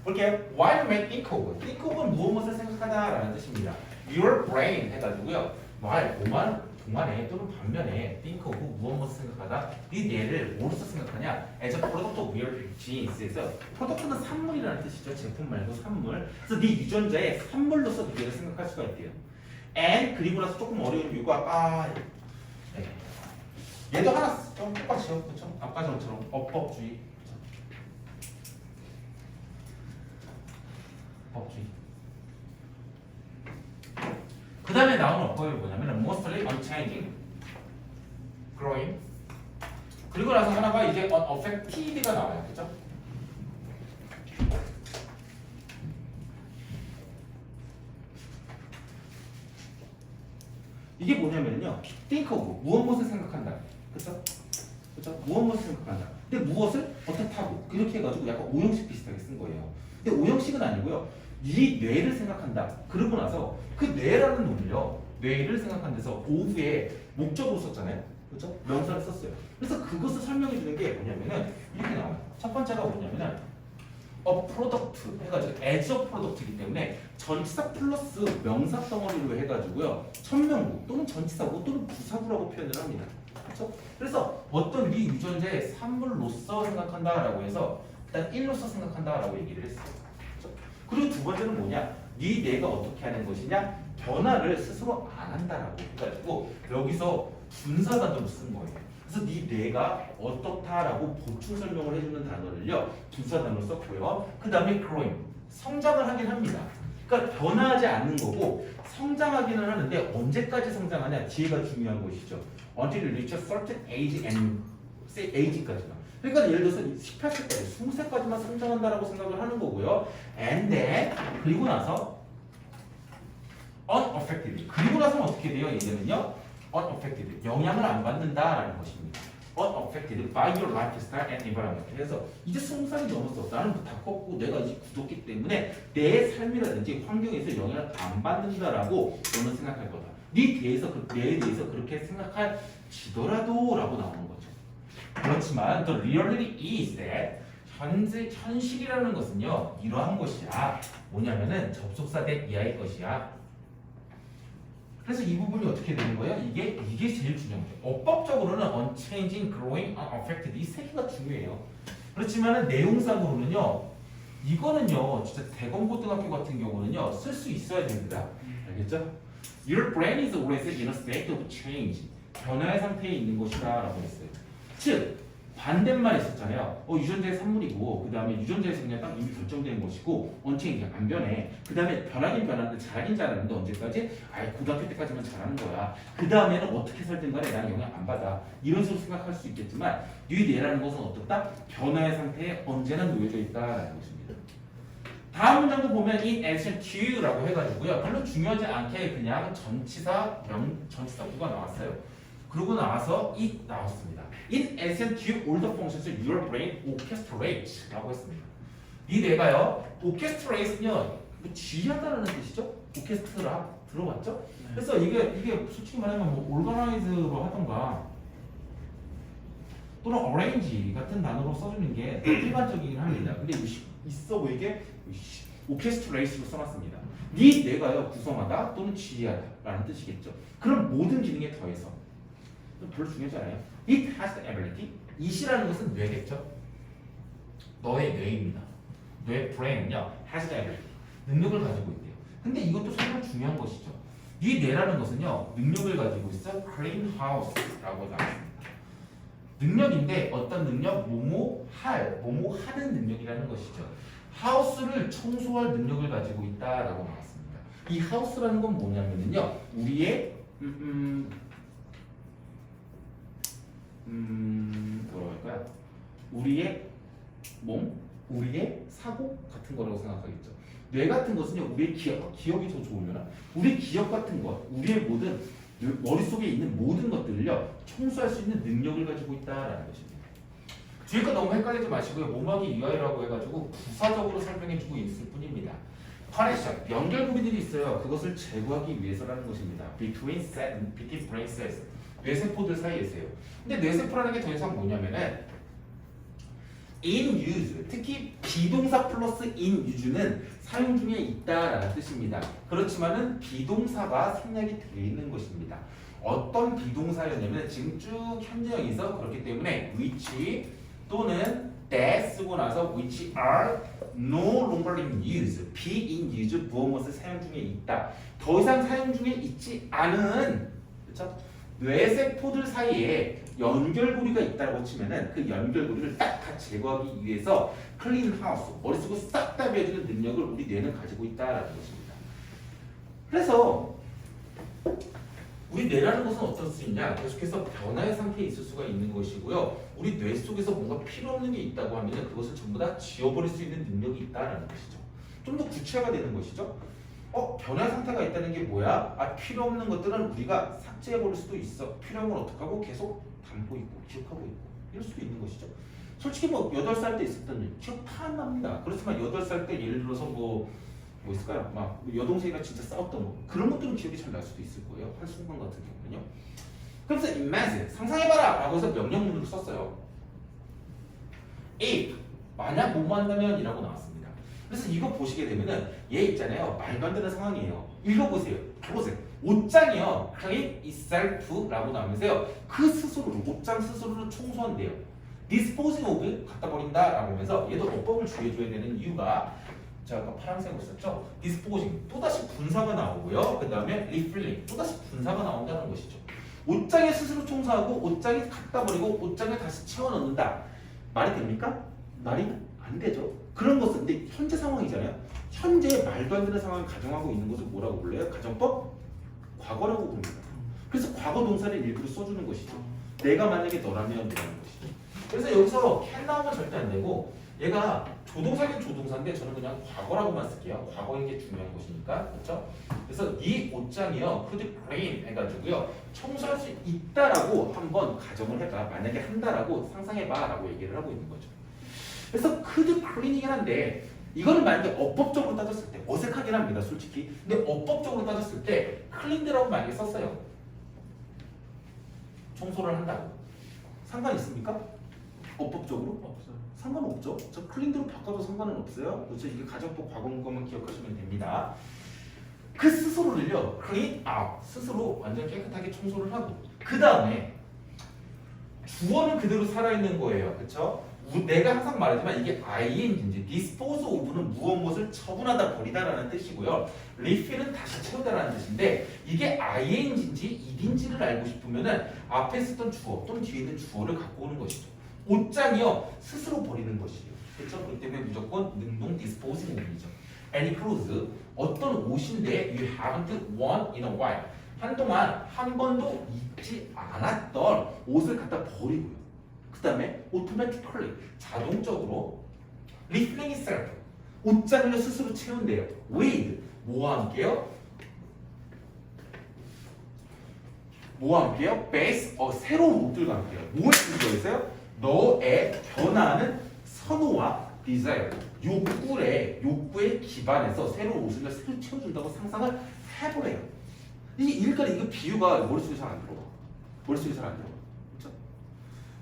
볼게요. Why you may think of? think of은 무엇을 생각하다라는 뜻입니다. Your brain 해가지고요. 동안에 또는 반면에 think of 무엇을 생각하다 이 뇌를 뭐로서 생각하냐? as a product of your genes에서 product는 산물이라는 뜻이죠. 제품 말고 산물. 그래서 네 유전자의 산물로서 뇌를 생각할 수가 있대요. and 그리고 나서 조금 어려운 이유가 네. 얘도 하나 좀 똑같이요. 그렇죠? 아까 전처럼 어법주의. 법주의. 그 다음에 나오는 어법이 뭐냐면 mostly unchanging, growing. 그리고 나서 하나가 이제 unaffected가 나와요. 그죠? 이게 뭐냐면요. think of, 무엇을 생각한다. 그쵸? 그쵸? 무엇을 생각한다. 근데 무엇을 어떻다고 이렇게 해가지고 약간 오형식 비슷하게 쓴 거예요. 근데 오형식은 아니고요. 이 뇌를 생각한다. 그러고 나서 그 뇌라는 놈을요. 뇌를 생각한 데서 오후에 목적으로 썼잖아요. 그렇죠? 명사를 썼어요. 그래서 그것을 설명해 주는 게 뭐냐면은 이렇게 나와요. 첫 번째가 뭐냐면은 a product 해가지고 as a product이기 때문에 전치사 플러스 명사 덩어리로 해가지고요. 천명구 또는 전치사구 또는 부사구라고 표현을 합니다. 그렇죠? 그래서 어떤 네 유전자의 산물로서 생각한다라고 해서 일단 일로서 생각한다라고 얘기를 했어요. 그렇죠? 그리고 두 번째는 뭐냐? 네 뇌가 어떻게 하는 것이냐? 변화를 스스로 안 한다라고 해가지고 여기서 분사단어로 쓴 거예요. 그래서 네 뇌가 어떻다라고 보충 설명을 해주는 단어를요 분사단어로 썼고요. 그 다음에 growing 성장을 하긴 합니다. 그러니까 변화하지 않는 거고 성장하기는 하는데 언제까지 성장하냐 뒤에가 중요한 것이죠. Until you reach a certain age and say age까지만. 그러니까 예를 들어서 18세까지 20세까지만 성장한다라고 생각을 하는 거고요. And then 그리고 나서 unaffected 그리고 나서는 어떻게 돼요? 얘는요 unaffected 영향을 안 받는다라는 것입니다. unaffected by your lifestyle and environment. 그래서 이제 20살이 넘었어. 나는 다 컸고 내가 이제 굳었기 때문에 내 삶이라든지 환경에서 영향을 안 받는다라고 너는 생각할 거다. 네 대해서 내 대해서 그렇게 생각할지더라도라고 나오는 거죠. 그렇지만 the reality is that 현실이라는 것은요 이러한 것이야. 뭐냐면은 접속사 대 이하의 것이야. 그래서 이 부분이 어떻게 되는 거예요? 이게 제일 중요한 거죠. 어법적으로는 unchanging, growing, unaffected 이 세 개가 중요해요. 그렇지만은 내용상으로는요, 이거는요, 진짜 대검고등학교 같은 경우는요, 쓸 수 있어야 됩니다. 알겠죠? Your brain is always in a state of change. 변화의 상태에 있는 것이다라고 했어요. 즉 반대말 있었잖아요. 유전자의 산물이고 그 다음에 유전자의 성향이 딱 이미 결정된 것이고 언체인지 안 변해. 그 다음에 변하긴 변하는데 잘하긴 잘하는데 언제까지? 고등학교 때까지만 잘하는 거야. 그 다음에는 어떻게 살든 간에 나는 영향 안 받아. 이런 식으로 생각할 수 있겠지만 네 뇌라는 것은 어떻다? 변화의 상태에 언제나 놓여져 있다라는 것입니다. 다음 문장도 보면 in addition to라고 해가지고요. 별로 중요하지 않게 그냥 전치사구가 나왔어요. 그러고 나와서 it 나왔습니다. In addition to all the functions your brain orchestrates 라고 했습니다. 이 뇌가요, orchestrate는요, 뭐 지휘한다는 뜻이죠? 오케스트라 들어봤죠? 그래서 이게 솔직히 말하면 뭐 organize로 하던가 또는 arrange 같은 단어로 써주는 게 일반적이긴 합니다. 근데 있어 보이게 orchestrate로 써놨습니다. 네 뇌가요, 구성하다 또는 지휘하다라는 뜻이겠죠. 그럼 모든 기능에 더해서 별로 중요하지 않아요. It has the ability. it이라는 것은 뇌겠죠. 너의 뇌입니다. 뇌 brain은요 has the ability. 능력을 가지고 있대요. 근데 이것도 정말 중요한 것이죠. 이 뇌라는 것은요 능력을 가지고 있어. clean house라고 나왔습니다. 능력인데 어떤 능력? 뭐뭐 하는 능력이라는 것이죠. 하우스를 청소할 능력을 가지고 있다라고 나왔습니다. 이 하우스라는 건 뭐냐면요 우리의 뭐라고 할까요? 우리의 몸, 우리의 사고 같은 거라고 생각하겠죠. 뇌 같은 것은요, 우리의 기억이 더 좋으려나? 우리 기억 같은 것, 우리의 모든 머릿속에 있는 모든 것들을요, 청소할 수 있는 능력을 가지고 있다라는 것입니다. 뒤에 거 너무 헷갈리지 마시고요. 모막이 UI라고 해가지고 부사적으로 설명해주고 있을 뿐입니다. 커넥션, 연결고리들이 있어요. 그것을 제거하기 위해서라는 것입니다. between brain cells. 뇌세포들 사이에서요. 근데 뇌세포라는 게 더 이상 뭐냐면은 in use, 특히 비동사 플러스 in use는 사용 중에 있다라는 뜻입니다. 그렇지만은 비동사가 생략이 되어 있는 것입니다. 어떤 비동사였냐면 지금 쭉 현재형에서 그렇기 때문에 which 또는 that 쓰고 나서 which are no longer in use, be in use, 무엇을 사용 중에 있다. 더 이상 사용 중에 있지 않은, 그렇죠? 뇌세포들 사이에 연결고리가 있다고 치면은 그 연결고리를 딱 다 제거하기 위해서 클린 하우스, 머릿속을 싹 다 비워주는 능력을 우리 뇌는 가지고 있다라는 것입니다. 그래서 우리 뇌라는 것은 어떤 수 있냐? 계속해서 변화의 상태에 있을 수가 있는 것이고요. 우리 뇌 속에서 뭔가 필요 없는 게 있다고 하면 그것을 전부 다 지워버릴 수 있는 능력이 있다라는 것이죠. 좀 더 구체화가 되는 것이죠. 변화 상태가 있다는 게 뭐야? 필요 없는 것들은 우리가 삭제해버릴 수도 있어. 필요한 건 어떡하고? 계속 담고 있고 기억하고 있고 이럴 수도 있는 것이죠. 솔직히 8살 때 있었던 일 기억 다 안 납니다. 그렇지만 8살 때 예를 들어서 뭐 있을까요? 막 여동생이랑 진짜 싸웠던 거 그런 것들은 기억이 잘 날 수도 있을 거예요. 한순간 같은 경우는요. 그래서 imagine 상상해봐라 라고 해서 명령문을 썼어요. if 만약 뭐뭐 한다면 이라고 나왔습니다. 그래서 이거 보시게 되면은 얘 있잖아요. 말도 안 되는 상황이에요. 읽어보세요. 보세요. 옷장이요. clean itself 라고 나오면서요. 그 스스로를 옷장 스스로를 청소한대요. disposing of 갖다 버린다 라고 하면서 얘도 어법을 주의해줘야 되는 이유가 자, 아까 파란색으로 썼죠? disposing 또다시 분사가 나오고요. 그 다음에 refilling 또다시 분사가 나온다는 것이죠. 옷장에 스스로 청소하고 옷장에 갖다 버리고 옷장에 다시 채워 넣는다. 말이 됩니까? 말이 안 되죠. 그런 것은 근데 현재 상황이잖아요. 현재 말도 안 되는 상황을 가정하고 있는 것을 뭐라고 불러요? 가정법? 과거라고 부릅니다. 그래서 과거 동사를 일부러 써주는 것이죠. 내가 만약에 너라면 이라는 것이죠. 그래서 여기서 can 나오면 절대 안 되고 얘가 조동사긴 조동사인데 저는 그냥 과거라고만 쓸게요. 과거인 게 중요한 것이니까. 그렇죠? 그래서 이 옷장이요. could clean 해가지고요. 청소할 수 있다라고 한번 가정을 해봐. 만약에 한다라고 상상해봐 라고 얘기를 하고 있는 거죠. 그래서 could clean이긴 한데 이거는 만약에 어법적으로 따졌을 때 어색하긴 합니다. 솔직히. 근데 어법적으로 따졌을 때 cleaned라고 만약에 썼어요. 청소를 한다고. 상관 있습니까? 어법적으로? 없어요. 상관없죠. 저 클린드로 바꿔도 상관은 없어요. 그렇죠? 이게 가정법 과거문 것만 기억하시면 됩니다. 그 스스로를요, clean up, 스스로 완전 깨끗하게 청소를 하고 그 다음에 주어는 그대로 살아있는 거예요. 그렇죠? 내가 항상 말하지만 이게 ing인지 dispose of는 무엇을 처분하다 버리다라는 뜻이고요. refill은 다시 채우다라는 뜻인데 이게 ing인지 id인지를 알고 싶으면은 앞에 쓰던 주어 또는 뒤에 있는 주어를 갖고 오는 것이죠. 옷장이요 스스로 버리는 것이에요. 그렇죠? 그렇기 때문에 무조건 능동 disposing of이죠. any clothes 어떤 옷인데 you haven't worn in a while 한동안 한 번도 입지 않았던 옷을 갖다 버리고요. 그 다음에 automatically 자동적으로 refilling itself 옷장을 스스로 채운대요. with 뭐와 함께요? 뭐와 함께요? base 새로운 옷들과 함께요. 뭐에 들어있어요? 너의 변화하는 선호와 desire 욕구에 기반해서 새로운 옷을 새로 채워준다고 상상을 해보래요. 그러니까 이거 비유가 머릿속에 잘 안 들어가. 머릿속에 잘 안 들어가. 그렇죠?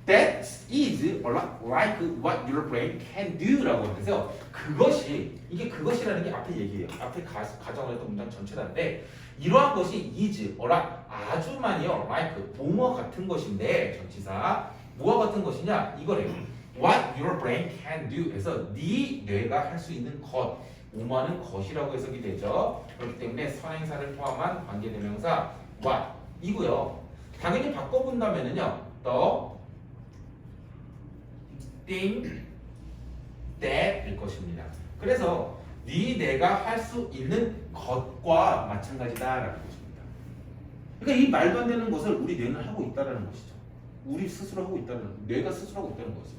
That is like what your brain can do라고 하면서 이게 그것이라는 게 앞에 얘기예요. 앞에 가정을 했던 문장 전체인데 이러한 것이 is 아주만이요 like 뭐뭐 같은 것인데 전치사 뭐와 같은 것이냐 이거래요. What your brain can do 해서 네 뇌가 할 수 있는 것 뭐뭐하는 것이라고 해석이 되죠. 그렇기 때문에 선행사를 포함한 관계대명사 what 이고요. 당연히 바꿔본다면은요 the thing that일 것입니다. 그래서 네 뇌가 할 수 있는 것과 마찬가지다라는 것입니다. 그러니까 이 말도 안 되는 것을 우리 뇌는 하고 있다라는 것이죠. 우리 스스로 하고 있다는 뇌가 스스로 하고 있다는 거죠.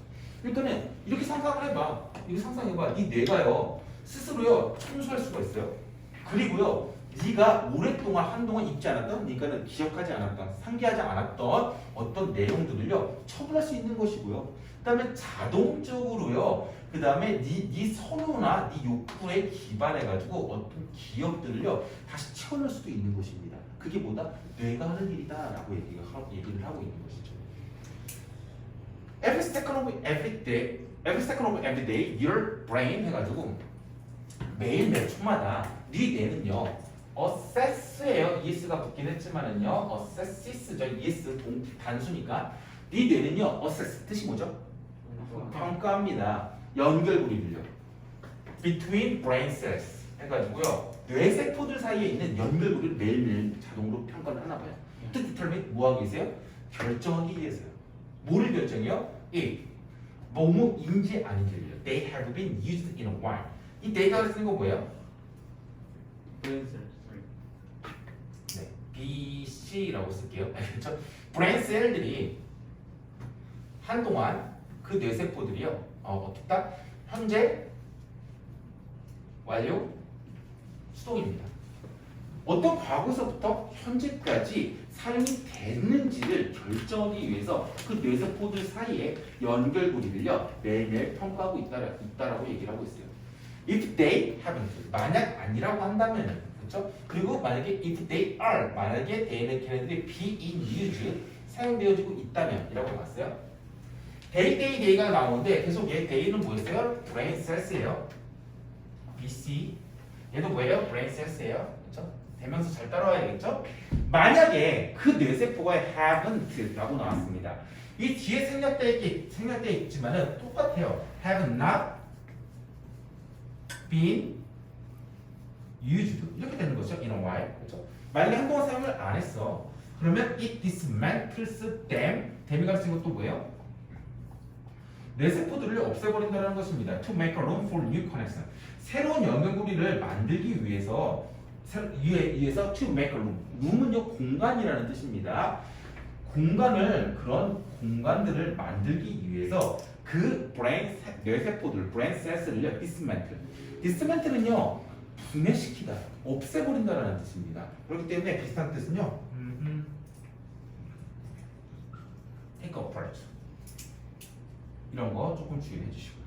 그러니까 이렇게 상상을 해봐. 이거 상상해봐. 이 뇌가요 스스로요 청소할 수가 있어요. 그리고요 네가 오랫동안 한동안 잊지 않았던, 그러니까는 기억하지 않았던, 상기하지 않았던 어떤 내용들을요 처분할 수 있는 것이고요. 그다음에 자동적으로요. 그다음에 네 선호나 네 욕구에 기반해 가지고 어떤 기억들을요 다시 채워낼 수도 있는 것입니다. 그게 뭐다? 뇌가 하는 일이다라고 얘기를 하고 있는 것이죠. Every second of every day every second of every day your brain 해가지고 매일 몇 초마다 네 뇌는요 assess예요. es가 붙긴 했지만은요 assessis죠. es 단수니까 네 뇌는요 assess 뜻이 뭐죠? 평가합니다. 연결고리를요 between brain cells 해가지고요 뇌세포들 사이에 있는 연결고리를 매일매일 자동으로 평가를 하나 봐요. To determine 뭐 하기 위해서요? 결정하기 위해서요. 뭐를 결정해요? 뭐뭐인지 아닌지를요. They have been used in a while. 이 데이터를 쓰는 거 뭐예요? 네, BC라고 쓸게요. 그렇죠? 브레인 셀들이 한동안 그 뇌세포들이요. 어떻다? 현재 완료 수동입니다. 어떤 과거에서부터 현재까지 사용이 됐는지를 결정하기 위해서 그 뇌세포들 사이에 연결고리를요 매일매일 평가하고 있다라고 얘기를 하고 있어요. If they haven't 만약 아니라고 한다면 그렇죠? 그리고 만약에 if they are 만약에 걔네들이 be in use 사용되어지고 있다면 이라고 나왔어요. day가 나오는데 계속 얘 day는 뭐였어요? brain cells예요. BC 얘도 뭐예요? brain cells예요. 그렇죠? 대명사 잘 따라와야겠죠? 만약에 그 뇌세포가 haven't라고 나왔습니다. 이 뒤에 생략되어 있지만은 똑같아요. have not been used 이렇게 되는 거죠. in a while. 그렇죠? 만약에 한동안 사용을 안 했어. 그러면 it dismantles them이가 쓰는 것도 뭐예요? 뇌세포들을 없애버린다는 것입니다. To make a room for new connection. 새로운 연결고리를 만들기 위해서 to make a room. room은요 공간이라는 뜻입니다. 그런 공간들을 만들기 위해서 그 뇌세포들, brain cells를요 dismantle는요 분해시키다, 없애버린다라는 뜻입니다. 그렇기 때문에 비슷한 뜻은요 take apart 이런 거 조금 주의해 주시고요.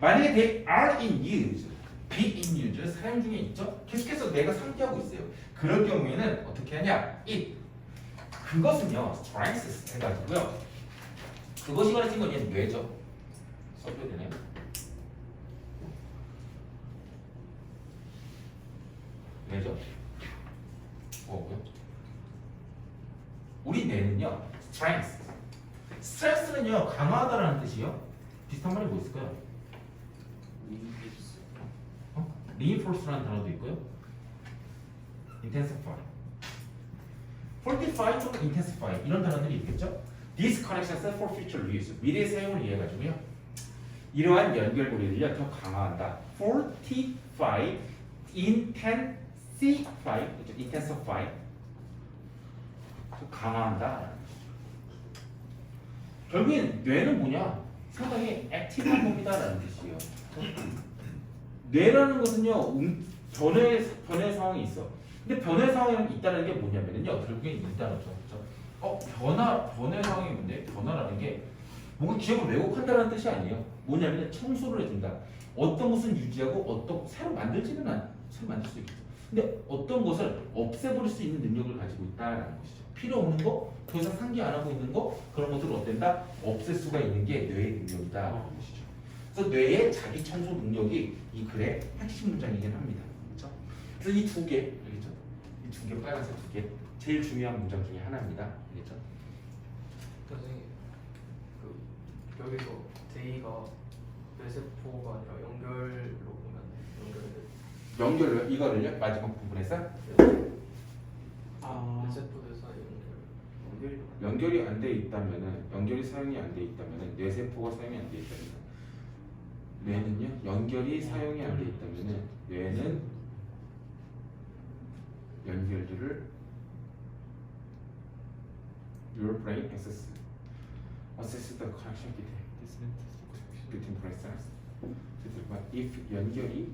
만약에 they are in use, be in use 사용 중에 있죠. 계속해서 내가 상기하고 있어요. 그럴 경우에는 어떻게 하냐? 그것은요 strengths 해가지고요. 그것이 가르친 건 얘는 뇌죠. 써줘야 되네요. 뇌죠. 뭐고요? 우리 뇌는요 strengths는요 강화하다라는 뜻이요. 비슷한 말이 뭐 있을까요? reinforce라는 단어도 있고요. intensify, fortify 또는 intensify 이런 단어들이 있겠죠. These connections for future use 미래 사용을 위해 가지고요. 이러한 연결고리를요 더 강화한다. fortify, intensify, 더 강화한다. 결국엔 뇌는 뭐냐? 상당히 액티브한 겁니다라는 뜻이에요. 뇌라는 것은요 변화 상황이 있어. 근데 변화 상황이 있다는 게 뭐냐면요 결국엔 있다는 거죠. 변화 상황이 뭔데? 변화라는 게 뭔가 기억을 왜곡한다는 뜻이 아니에요. 뭐냐면 청소를 해준다. 어떤 것은 유지하고 어떤 새로 만들 수 있겠죠. 근데 어떤 것을 없애버릴 수 있는 능력을 가지고 있다라는 것이죠. 필요 없는 거, 더 이상 상기 안 하고 있는 거 그런 것들을 어땠다? 없앨 수가 있는 게 뇌의 능력이다라는 것이죠. 그래서 뇌의 자기 청소 능력이 이 글의 핵심 문장이긴 합니다. 그렇죠? 그래서 이 두 개, 알겠죠? 이 두 개, 빨간색 두 개, 제일 중요한 문장 중에 하나입니다. 알겠죠? 선생님, 여기서 J가 뇌세포가 아니라 연결로 보면 연결을 이거를요 마지막 부분에서 뇌세포들 사이 연결이 안 돼 있다면은 연결이 사용이 안 돼 있다면은 뇌세포가 사용이 안 돼 있다면 뇌는요 연결이 사용이 안 돼 있다면은 뇌는 연결들을 your brain assess the connection between brain cells. if 연결이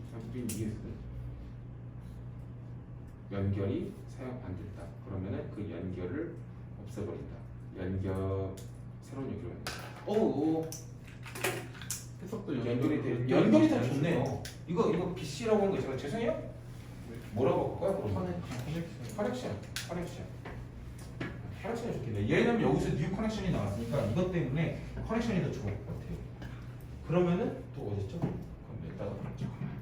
연결이 사용 안 됐다. 그러면은 그 연결을 없애버린다. 새로운 연결을 오 해석도 연결이 더 좋네요. 이거 BC라고 하는 거 제가 죄송해요. 뭐라고 할까요? 그러면 커넥션이 좋겠네. 얘는 여기서 뉴 커넥션이 나왔으니까 이것 때문에 커넥션이 더 좋을 것 같아요. 그러면은 또 어딨죠? 그럼 여기다가 잠깐만.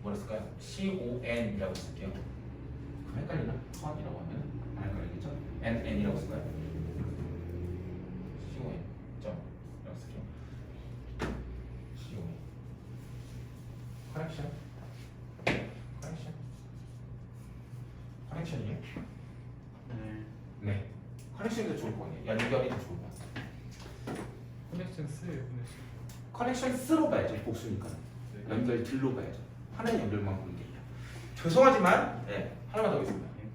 뭐라 쓸까요? CON이라고 쓸게요. 그럼 헷갈리나? con이라고 하면 안 헷갈리겠죠? n이라고 쓸까요? CON 점 이라고 쓸게요. CON 커넥션 커넥션이에요? 네. 커넥션이 더 좋을 거 아니에요. 연결이 더 좋을 것 같아요. 커넥션 쓰예요 커넥션. 커넥션 스로 봐야죠. 복수니까. 네. 연결 들로 봐야죠. 하나의 연결만 보는 게 아니라. 죄송하지만 네, 하나만 더 하겠습니다. 네.